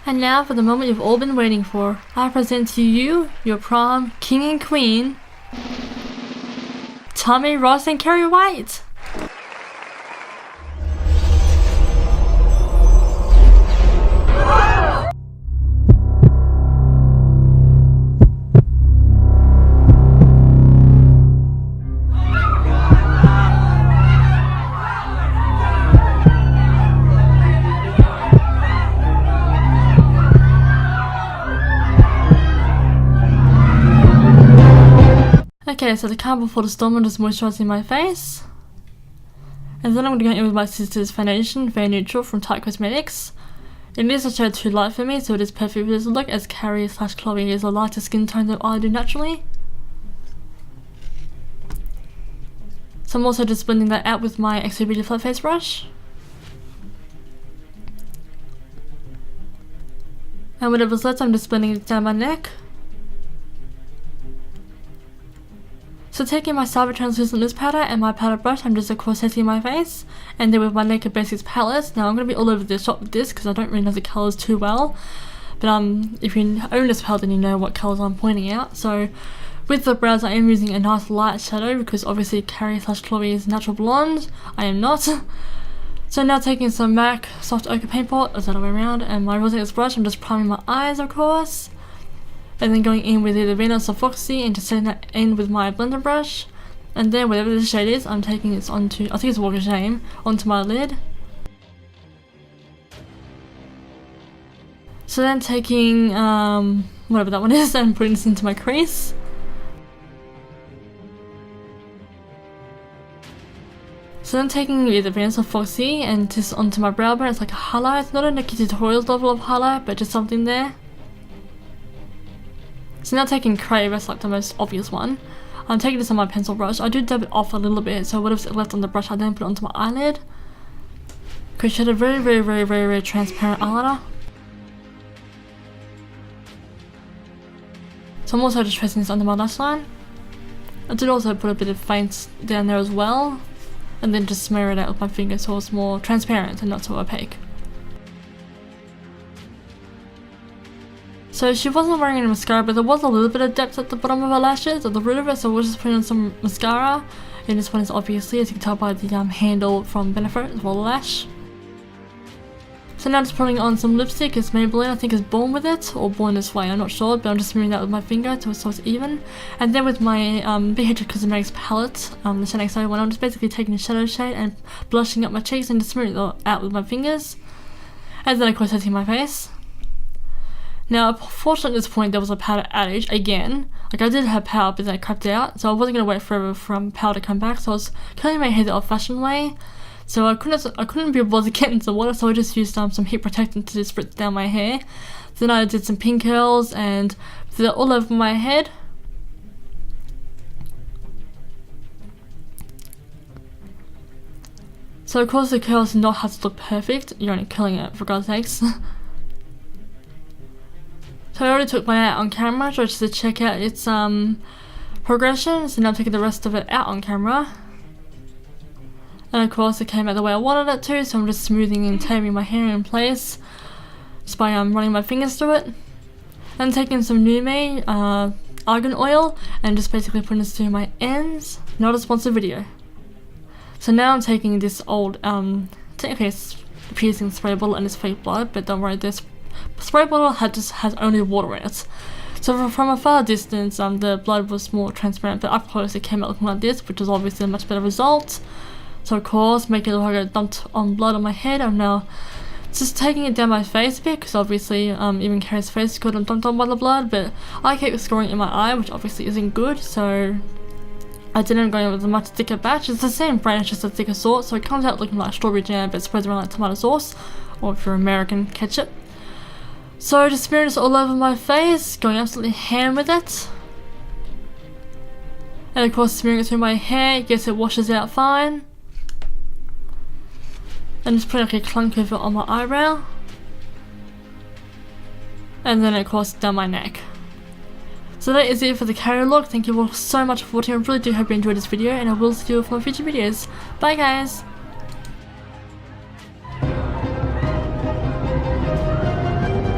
And now for the moment you've all been waiting for. I present to you your prom king and queen, Tommy, Ross and CARRIe White. Okay, so the calm before the storm, I'm just moisturising my face. And then I'm going to go in with my sister's foundation, very neutral, from Tarte Cosmetics. It is a shade too light for me, so it is perfect for this look, as CARRIe/Chloe is a lighter skin tone than I do naturally. So I'm also just blending that out with my Exo Beauty Flat Face brush. And whatever's left, I'm just blending it down my neck. So taking my Cyber Translucent Loose Powder and my powder brush, I'm just of course setting my face. And then with my Naked Basics palette, now I'm going to be all over the shop with this because I don't really know the colours too well. But if you own this palette then you know what colours I'm pointing out. So with the brows I am using a nice light shadow because obviously CARRIe/Chloe is natural blonde. I am not. So now taking some MAC Soft Ochre Paint Pot, or the other way around, and my Rosette brush, I'm just priming my eyes of course. And then going in with either Venus or Foxy and just setting that in with my blender brush. And then whatever the shade is, I'm taking this onto, I think it's Walk of Shame, onto my lid. So then taking whatever that one is and putting this into my crease. So then taking either Venus or Foxy and just onto my brow bone. It's like a highlight. It's not a Nikki Tutorials level of highlight, but just something there. So now taking CARRIe, that's like the most obvious one. I'm taking this on my pencil brush. I do dab it off a little bit, so whatever's left on the brush I then put it onto my eyelid. Because she had a very transparent eyeliner. So I'm also just tracing this under my lash line. I did also put a bit of faint down there as well. And then just smear it out with my finger so it's more transparent and not so opaque. So she wasn't wearing any mascara, but there was a little bit of depth at the bottom of her lashes, at the root of it, so we'll just put in some mascara. And this one is obviously, as you can tell by the handle from Benefit, as well the lash. So now just putting on some lipstick. It's Maybelline, I think it's Born With It, or Born This Way, I'm not sure, but I'm just smearing that with my finger so it's even. And then with my BH Cosmetics palette, the Shade XO one, I'm just basically taking a shadow shade and blushing up my cheeks and just smearing it out with my fingers. And then of course setting my face. Now, fortunately at this point there was a powder outage again. Like I did have powder but then it crapped out, so I wasn't going to wait forever for powder to come back, so I was curling my hair the old fashioned way. So I couldn't be bothered to get into water, so I just used some heat protectant to just spritz down my hair. Then I did some pin curls and did it all over my head. So of course the curls do not have to look perfect, you're only curling it for God's sakes. So I already took mine out on camera just to check out its progression, so now I'm taking the rest of it out on camera. And of course it came out the way I wanted it to, so I'm just smoothing and taming my hair in place just by running my fingers through it. Then taking some New Me argan oil and just basically putting this through my ends. Not a sponsored video. So now I'm taking this old technically it's a piercing spray bottle and it's fake blood, but don't worry, this spray bottle has only water in it. So from a far distance the blood was more transparent, but up close it came out looking like this, which was obviously a much better result. So of course, making it look like I dumped on blood on my head, I'm now just taking it down my face a bit, because obviously even CARRIe's face got dumped on by the blood, but I kept scoring in my eye, which obviously isn't good, so I didn't go in with a much thicker batch. It's the same brand, it's just a thicker sort, so it comes out looking like strawberry jam, but spreads around like tomato sauce, or if you're American, ketchup. So just smearing this all over my face, going absolutely ham with it. And of course smearing it through my hair, yes it washes out fine. And just putting like a clunk of it on my eyebrow. And then of course down my neck. So that is it for the CARRIe look. Thank you all so much for watching. I really do hope you enjoyed this video, and I will see you for my future videos. Bye guys!